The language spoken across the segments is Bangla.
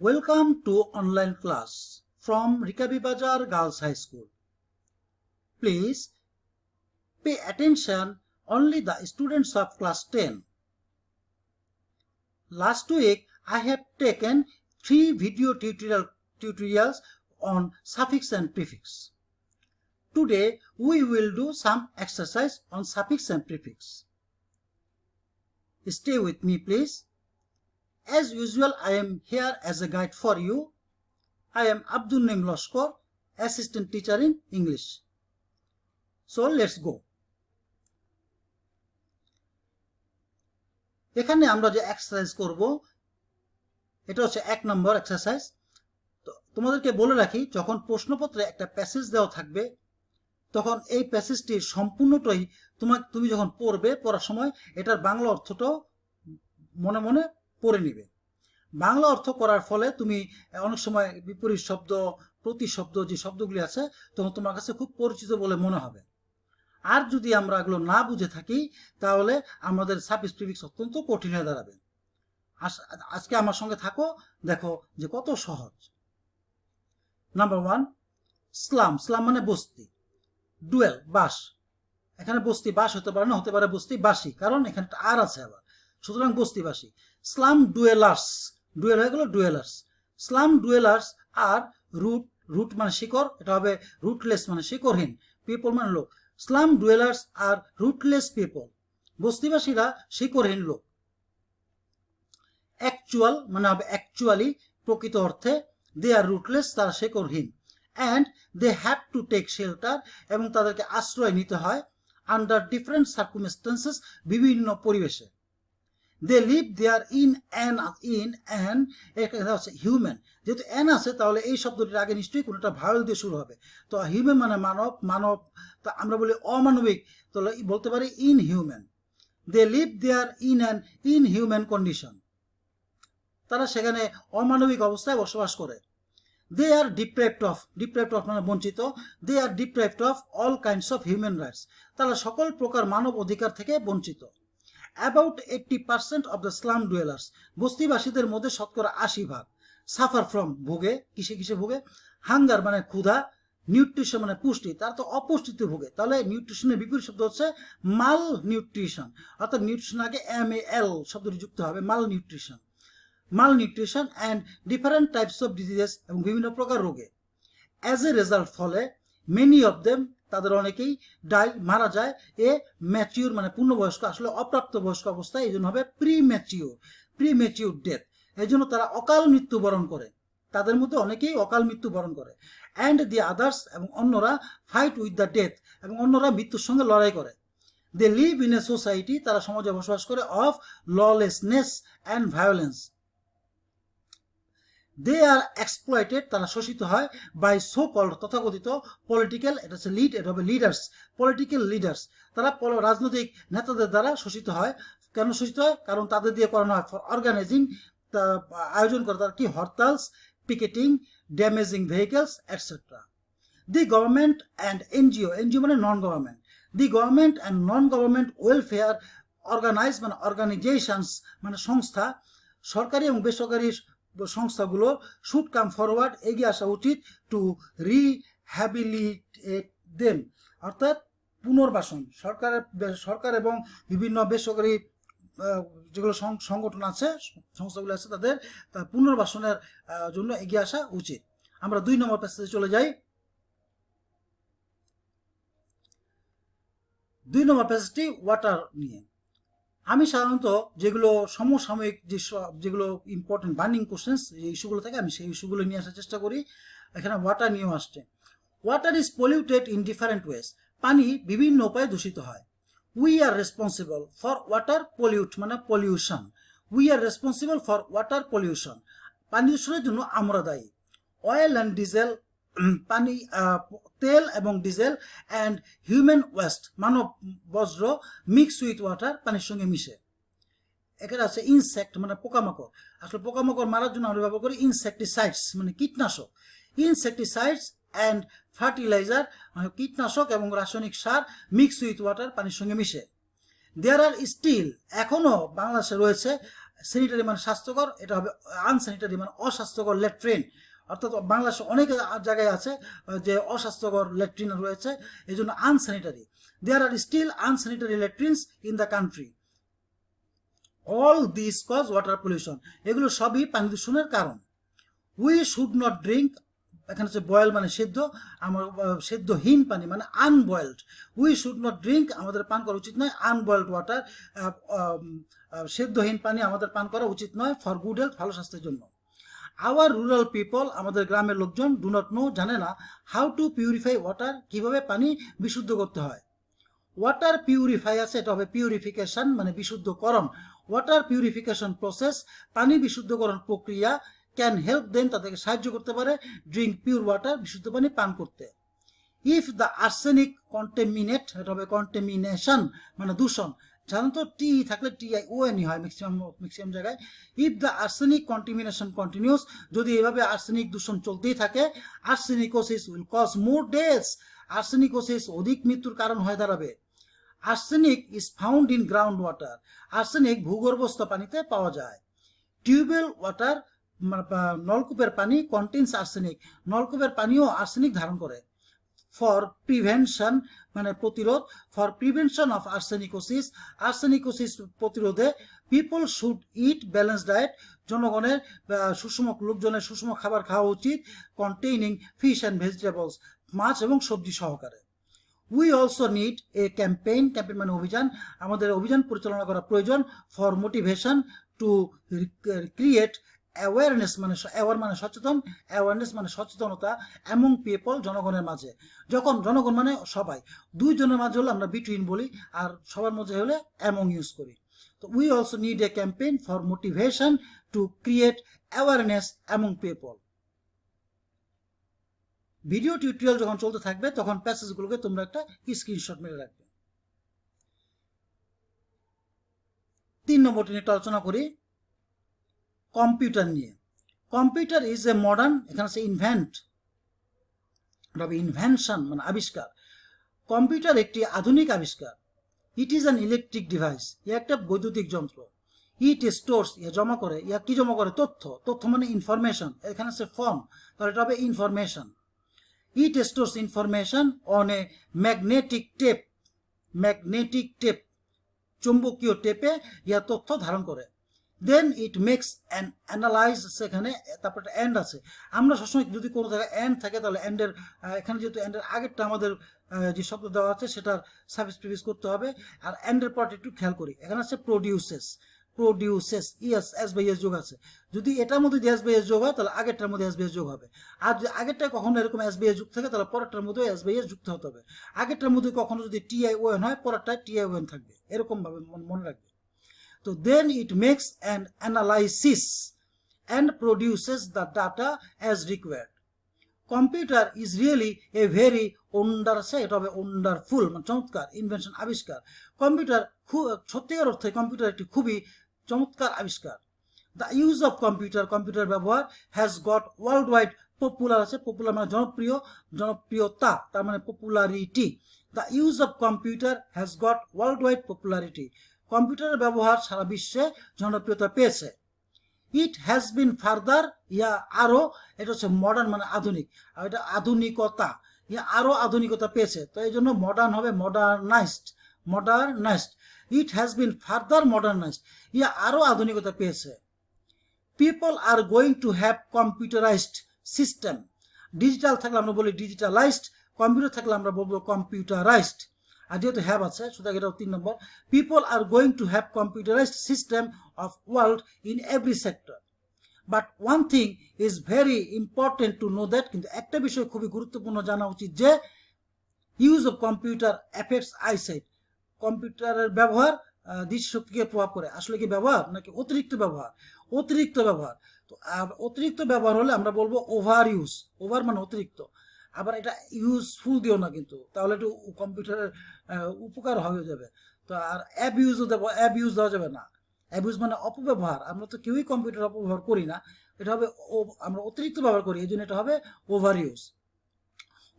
Welcome to online class from Rikabi Bazar Girls High School. Please pay attention only the students of class 10. Last week I have taken 3 video tutorials on suffix and prefix. Today we will do some exercise on suffix and prefix. Stay with me please. As usual, I am here as a guide for you. I am Abdul Naim Loskor, assistant teacher in English. So let's go. এখানে আমরা যে এক্সারসাইজ করব এটা হচ্ছে 1 নম্বর এক্সারসাইজ। তো তোমাদেরকে বলে রাখি, যখন প্রশ্নপত্রে একটা প্যাসেজ দেওয়া থাকবে তখন এই প্যাসেজটির সম্পূর্ণটাই তুমি যখন পড়ার সময় এটার বাংলা অর্থটাও মনে মনে পড়ে নিবে। বাংলা অর্থ করার ফলে তুমি অনেক সময় বিপরীত শব্দ, প্রতিশব্দ যে শব্দগুলি আছে তখন তোমার কাছে খুব পরিচিত বলে মনে হবে। আর যদি আমরা এগুলো না বুঝে থাকি তাহলে আমাদের সাফিক্স প্রিফিক্স অত্যন্ত কঠিন হয়ে দাঁড়াবে। আজকে আমার সঙ্গে থাকো, দেখো যে কত সহজ। Number 1, slam. স্লাম মানে বস্তি। ডুয়েল, বাস। এখানে বস্তি বাস হতে পারে না, হতে পারে বস্তি বাসী, কারণ এখানে আর আছে আবার, সুতরাং বস্তিবাসী। স্লাম ডুয়েলার্স, ডুয়েল হয়ে গেল ডুয়েলার্স। স্লাম ডুয়েলার্স আর রুট মানে শিকড়, এটা হবে রুটলেস মানে শিকড়হীন, পিপল মানে লোক। স্লাম ডুয়েলার্স আর রুটলেস পিপল, বস্তিবাসীরা শিকড়হীন লোক। অ্যাকচুয়াল মানে হবে অ্যাকচুয়ালি, প্রকৃত অর্থে। দে আর রুটলেস, তারা শিকড়হীন। And they have to take shelter, এবং তাদেরকে আশ্রয় নিতে হয়। আন্ডার ডিফারেন্ট সার্কুমস্টেন্সেস, বিভিন্ন পরিবেশে। দে লিভ দেয়ার ইন অ্যান এটা হচ্ছে হিউম্যান। যেহেতু অ্যান আছে তাহলে এই শব্দটির আগে নিশ্চয়ই কোনোটা ভাওয়েল দিয়ে শুরু হবে। তো হিউম্যান মানে মানব, তা আমরা বলি অমানবিক, তাহলে বলতে পারি inhuman. They live there in an inhuman condition, তারা সেখানে অমানবিক অবস্থায় বসবাস করে। দে আর ডিপ্রাইভড অফ মানে বঞ্চিত। They are deprived of all kinds of human rights, তারা সকল প্রকার মানব অধিকার থেকে বঞ্চিত। About 80% of the slum dwellers, বস্তিবাসীদের মধ্যে শতকরা 80% সাফার ফ্রম, ভোগে। কিসে ভোগে? হাঙ্গার মানে ক্ষুধা, নিউট্রিশন মানে পুষ্টি, তারা তো অপুষ্টিতে ভোগে। তাহলে নিউট্রিশনের বিপরীত শব্দ হচ্ছে মাল নিউট্রিশন, অর্থাৎ নিউট্রিশন আগে MAL শব্দটি যুক্ত হবে, মাল nutrition and different types of diseases, এবং বিভিন্ন প্রকার রোগে। অ্যাজ এ রেজাল্ট, ফলে মেনি অফ দেম, তাদের অনেকেই ডাই মারা যায়। এ ম্যাচিউর মানে পূর্ণবয়স্ক, আসলে অপ্রাপ্তবয়স্ক অবস্থায়, এই জন্য হবে প্রিম্যাচিউর ডেথ, এই জন্য তারা অকাল মৃত্যুবরণ করে। তাদের মধ্যে অনেকেই অকাল মৃত্যুবরণ করে। অ্যান্ড দি আদার্স, এবং অন্যরা ফাইট উইথ দ্য ডেথ, এবং অন্যরা মৃত্যুর সঙ্গে লড়াই করে। They live in a society, তারা সমাজে বসবাস করে, of lawlessness and violence. They are exploited, তারা শোষিত হয়, বাই সো কল্ড তথাকথিত পলিটিক্যাল, এটা হচ্ছে লিড, এটা হবে লিডার্স, পলিটিক্যাল লিডার্স, তারা রাজনৈতিক নেতাদের দ্বারা শোষিত হয়। কেন শোষিত হয়? কারণ তাদের দিয়ে করানো হয় ফর অর্গানাইজিং, আয়োজন করে তারা কি, hartals, picketing, damaging vehicles etcetera. The government and NGO মানে non government. The government and non government welfare মানে অর্গানাইজেশনস মানে সংস্থা, সরকারি এবং বেসরকারি সংস্থাগুলো শুড কাম ফরওয়ার্ড, এগিয়ে আসা উচিত, টু রিহ্যাবিলিটেট দেম, অর্থাৎ পুনর্বাসন। সরকার এবং বিভিন্ন বেসরকারি যেগুলো সংগঠন আছে, সংস্থাগুলো আছে, তাদের পুনর্বাসনের জন্য এগিয়ে আসা উচিত। আমরা 2 নম্বর প্যাসেজে চলে যাই। 2 নম্বর প্যাসেজটি ওয়াটার নিয়ে। আমি সাধারণত যেগুলো সমসাময়িক যেগুলো ইম্পর্টেন্ট বার্নিং কোশ্চেন্স, যে ইস্যুগুলো থাকে, আমি সেই ইস্যুগুলো নিয়ে আসার চেষ্টা করি। এখানে ওয়াটার নিয়েও আসছে। Water is polluted in different ways, পানি বিভিন্ন উপায়ে দূষিত হয়। We are responsible for water pollute মানে পলিউশন। We are responsible for water pollution, পানি দূষণের জন্য আমরা দায়ী। অয়েল অ্যান্ড ডিজেল, পানি, তেল এবং ডিজেল, অ্যান্ড হিউম্যান ওয়েস্ট মানব বজ্র, মিক্স উইথ ওয়াটার পানির সঙ্গে মিশে। এখানে আছে ইনসেক্ট মানে পোকামাকড়, আসলে পোকামাকড় মারার জন্য আমরা ব্যবহার করি ইনসেকটিসাইডস মানে কীটনাশক। ইনসেকটিসাইডস অ্যান্ড ফার্টিলাইজার মানে কীটনাশক এবং রাসায়নিক সার, মিক্স উইথ ওয়াটার পানির সঙ্গে মিশে। দেয়ার আর স্টিল, এখনো বাংলাদেশে রয়েছে স্যানিটারি মানে স্বাস্থ্যকর, এটা হবে আনস্যানিটারি মানে অস্বাস্থ্যকর ল্যাট্রিন। অর্থাৎ বাংলাদেশে অনেক জায়গায় আছে যে অস্বাস্থ্যকর ল্যাট্রিন রয়েছে, এই জন্য unsanitary. There are still unsanitary latrines in the country. All this cause water pollution, এগুলো সবই পানি দূষণের কারণ। উই শুড নট ড্রিঙ্ক, এখানে হচ্ছে বয়েল মানে সেদ্ধ, আমার সেদ্ধহীন পানি মানে আনবয়েলড। উই শুড নট ড্রিঙ্ক, আমাদের পান করা উচিত নয়, আনবয়েলড ওয়াটার, সেদ্ধহীন পানি আমাদের পান করা উচিত নয়, ফর গুড হেলথ, ভালো স্বাস্থ্যের জন্য। আওয়ার রুরাল পিপল, আমাদের গ্রামের লোকজন, ডু নট নো, জানে না, হাউ টু পিউরিফাই ওয়াটার, কিভাবে পানি বিশুদ্ধ করতে হয়। ওয়াটার পিউরিফাই আছে, এটা হবে পিউরিফিকেশন মানে বিশুদ্ধকরণ। ওয়াটার পিউরিফিকেশন প্রসেস, পানি বিশুদ্ধকরণ প্রক্রিয়া, ক্যান হেল্প দেন, তাদেরকে সাহায্য করতে পারে, ড্রিঙ্ক পিওর ওয়াটার, বিশুদ্ধ পানি পান করতে। ইফ দ্য আর্সেনিক কন্টেমিনেট, এটা হবে কন্টেমিনেশন মানে দূষণ, সাধারণত টি থাকলে TION হয় ম্যাক্সিমাম জায়গায়। If the arsenic contamination continues, যদি এভাবে আর্সেনিক দূষণ চলতেই থাকে, arsenicosis will cause more deaths, arsenicosis অধিক মৃত্যুর কারণ হয়ে দাঁড়াবে। Arsenic is found in ground water, arsenic ভূগর্ভস্থ পানিতে পাওয়া যায়। টিউবওয়েল ওয়াটার, নলকূপের পানি, কন্টেন্স আর্সেনিক, নলকূপের পানিও আর্সেনিক ধারণ করে। ফর প্রিভেনশন মানে প্রতিরোধ, for prevention of arsenicosis, arsenicosis প্রতিরোধে people should eat balance diet, জনগণের সুষম, লোকজনের সুষম খাবার খাওয়া উচিত, কন্টেইনিং ফিশ অ্যান্ড ভেজিটেবলস, মাছ এবং সবজি সহকারে। We also need a campaign, campaign মানে অভিযান, আমাদের অভিযান পরিচালনা করা প্রয়োজন, for motivation to create awareness মানে অ্যাওয়ার মানে সচেতন, অ্যাওয়ারনেস মানে সচেতনতা, অ্যামং পিপল জনগণের মাঝে। যখন জনগণ মানে সবাই, দুইজনের মাঝে হলে আমরা বিটুইন বলি, আর সবার মধ্যে হলে অ্যামং ইউজ করি। তো we also need a campaign for motivation to create awareness among people. Video tutorial যখন চলতে থাকবে তখন প্যাসেজগুলোকে তোমরা একটা স্ক্রিনশট মেরে রাখবে। 3 নম্বরটি নিয়ে আলোচনা করি, কম্পিউটার নিয়ে। কম্পিউটার ইজ এ মডার্ন, এখানে আছে ইনভেন্ট, ইনভেনশন মানে আবিষ্কার। কম্পিউটার একটি আধুনিক আবিষ্কার। It is an electric device, yeah একটা বৈদ্যুতিক যন্ত্র। ইট স্টোরস, ইয়া জমা করে, ইয়া কি জমা করে, তথ্য, তথ্য মানে ইনফরমেশন, এখানে আছে ফর্ম, তাহলে এটা হবে information. It stores information on a magnetic tape, magnetic tape চুম্বকীয় টেপে ইয়া তথ্য ধারণ করে। Then it makes an analyse, সেখানে তারপর একটা এন্ড আছে, আমরা সবসময় যদি কোনো জায়গায় এন্ড থাকে তাহলে এন্ডের, এখানে যেহেতু এন্ডের আগেরটা আমাদের যে শব্দ দেওয়া আছে সেটার সার্ভিস প্রিভিস করতে হবে, আর এন্ডের পর একটু খেয়াল করি, এখানে আছে produces, produces ES S by S যোগ আছে, যদি এটার মধ্যে এস বাই এস যোগ হয় তাহলে আগেরটার মধ্যে এস বাই এস যোগ হবে, আর যদি আগেরটা কখনো এরকম এস বাই এস যুক্ত থাকে তাহলে পরেরটার মধ্যে এস বাই এস যুক্ত হতে হবে। আগেরটার মধ্যে কখনো যদি TION হয় পরেরটায় TION থাকবে, এরকম ভাবে মনে রাখবে। তো then it makes an analysis and produces the data as required. Computer is really a very wonder, এটা হবে ওন্ডারফুল মানে চমৎকার, ইনভেনশন আবিষ্কার। কম্পিউটার সত্যিকার অর্থে কম্পিউটার একটি খুবই চমৎকার আবিষ্কার। The use of computer, computer ব্যবহার, has got world wide, popular আছে, পপুলার মানে জনপ্রিয়, জনপ্রিয়তা তার মানে popularity. The use of computer has got world wide popularity, কম্পিউটারের ব্যবহার সারা বিশ্বে জনপ্রিয়তা পেয়েছে। ইট হ্যাজ বিন ফার্দার, ইয়া আরও, এটা হচ্ছে মডার্ন মানে আধুনিক, আর এটা আধুনিকতা, ইয়া আরও আধুনিকতা পেয়েছে, তো এই জন্য মডার্ন হবে modernised, modernised. It has been further modernised, yeah আরও আধুনিকতা পেয়েছে। People are going to have computerised system, digital থাকলে আমরা বলি ডিজিটালাইজড, কম্পিউটার থাকলে আমরা বলবো কম্পিউটারাইজড, আর যেহেতু হ্যাভ আছে সুতরাং এটাও 3 নম্বর। People are going to have computerised system of world in every sector, but one thing is very important to know that, কিন্তু একটা বিষয় খুবই গুরুত্বপূর্ণ জানা উচিত যে use of computer effects eyesight, কম্পিউটারের ব্যবহার দৃষ্টিশক্তিকে প্রভাব করে। আসলে কি ব্যবহার নাকি অতিরিক্ত ব্যবহার? অতিরিক্ত ব্যবহার। তো অতিরিক্ত ব্যবহার হলে আমরা বলবো ওভার ইউজ, ওভার মানে অতিরিক্ত, আবার এটা ইউজফুল দিও না কিন্তু, তাহলে একটু কম্পিউটারের উপকার হয়ে যাবে। তো আর অ্যাবিউজও দেবো, অ্যাবিউজ দেওয়া যাবে না, অ্যাবিউজ মানে অপব্যবহার, আমরা তো কেউই কম্পিউটার অপব্যবহার করি না, এটা হবে আমরা অতিরিক্ত ব্যবহার করি, এই জন্য এটা হবে over use.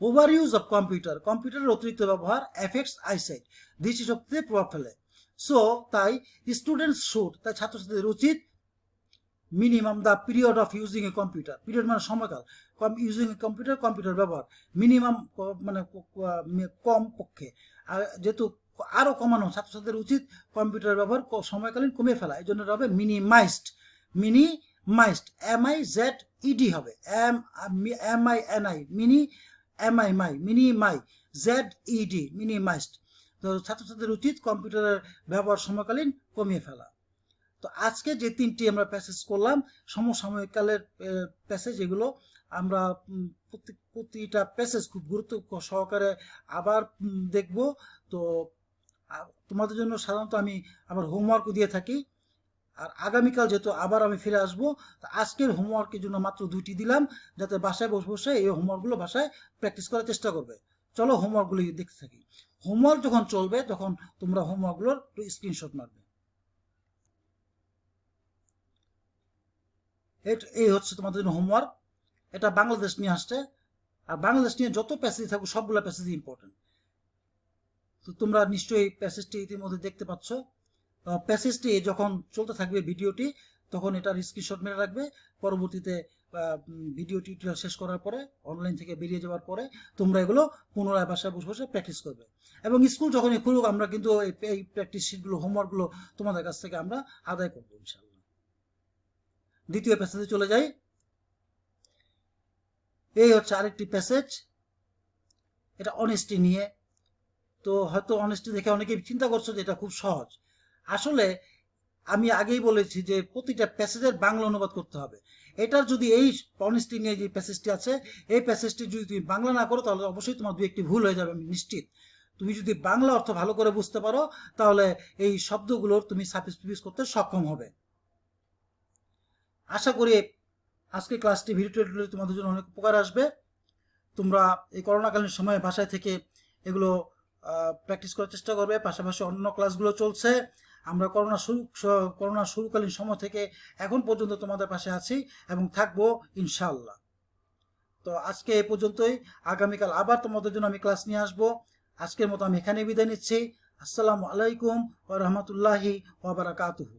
Over use of computer, কম্পিউটারের অতিরিক্ত ব্যবহার এফেক্টস আইসাইট, দৃষ্টিশক্তিতে প্রভাব ফেলে। সো তাই স্টুডেন্টস শুড, তাই ছাত্রছাত্রীদের উচিত minimum the period of using a computer, period মানে সময়কাল, ইউজিং এ কম্পিউটার, কম্পিউটার ব্যবহার মিনিমাম মানে কম পক্ষে, আর যেহেতু আরও কমানো, ছাত্রছাত্রীদের উচিত কম্পিউটার ব্যবহার সময়কালীন কমিয়ে ফেলা, এই জন্য এটা হবে মিনিমাইজড, মিনিমাইজড, MIZED হবে, MINI, mini, MI মিনিমাই, ZED minimised. তো ছাত্রছাত্রীদের উচিত কম্পিউটারের ব্যবহার সময়কালীন কমিয়ে ফেলা। তো আজকে যে 3টি আমরা প্যাসেজ করলাম সমসাময়িককালের প্যাসেজ, এগুলো আমরা প্রতিটা প্যাসেজ খুব গুরুত্ব সহকারে আবার দেখব। তো তোমাদের জন্য সাধারণত আমি আবার হোমওয়ার্ক দিয়ে থাকি, আর আগামীকাল যেহেতু আবার আমি ফিরে আসবো, আজকের হোমওয়ার্কের জন্য মাত্র 2টি দিলাম, যাতে বাসায় বসে বসে এই হোমওয়ার্কগুলো বাসায় প্র্যাকটিস করার চেষ্টা করবে। চলো হোমওয়ার্কগুলো দেখতে থাকি। হোমওয়ার্ক যখন চলবে তখন তোমরা হোমওয়ার্কগুলোর স্ক্রিনশট মারবে। এই হচ্ছে তোমাদের জন্য হোমওয়ার্ক। এটা বাংলাদেশ নিয়ে আসছে, আর বাংলাদেশ নিয়ে যত প্যাসেজ থাকবে সবগুলো প্যাসেজ ইম্পর্টেন্ট। তো তোমরা নিশ্চয়ই প্যাসেজটি ইতিমধ্যে দেখতে পাচ্ছ। প্যাসেজটি যখন চলতে থাকবে ভিডিওটি, তখন এটার স্ক্রিনশট মেরে রাখবে। পরবর্তীতে ভিডিও টিউটোরিয়াল শেষ করার পরে, অনলাইন থেকে বেরিয়ে যাওয়ার পরে তোমরা এগুলো পুনরায় বাসায় বসে বসে প্র্যাকটিস করবে। এবং স্কুল যখনই খুলুক, আমরা কিন্তু এই প্র্যাকটিস শিটগুলো, হোমওয়ার্কগুলো তোমাদের কাছ থেকে আমরা আদায় করবো ইনশাআল্লাহ। দ্বিতীয় প্যাসেজে চলে যাই। এই হচ্ছে আরেকটি প্যাসেজ, এটা অনেস্টি নিয়ে। তো হয়তো অনেস্টি দেখে অনেকেই চিন্তা করছো যে এটা খুব সহজ। আসলে আমি আগেই বলেছি যে প্রতিটা প্যাসেজের বাংলা অনুবাদ করতে হবে। এটার যদি এই অনেস্টি নিয়ে যে প্যাসেজটি আছে, এই প্যাসেজটি যদি তুমি বাংলা না করো, তাহলে অবশ্যই তোমার 2-1টি ভুল হয়ে যাবে, আমি নিশ্চিত। তুমি যদি বাংলা অর্থ ভালো করে বুঝতে পারো, তাহলে এই শব্দগুলোর তুমি সাবস্টিটিউট করতে সক্ষম হবে। আশা করি আজকের ক্লাসটি, ভিডিওটি তোমাদের জন্য অনেক উপকার আসবে। তোমরা এই করোনাকালীন সময়ে বাসায় থেকে এগুলো প্র্যাকটিস করার চেষ্টা করবে। পাশাপাশি অন্য ক্লাসগুলো চলছে। আমরা করোনা শুরুকালীন সময় থেকে এখন পর্যন্ত তোমাদের পাশে আছি এবং থাকবো ইনশাআল্লাহ। তো আজকে এই পর্যন্তই। আগামীকাল আবার তোমাদের জন্য আমি ক্লাস নিয়ে আসবো। আজকের মতো আমি এখানে বিদায় নিচ্ছি। আসসালামু আলাইকুম ওয়া রাহমাতুল্লাহি ওয়া বারাকাতুহু।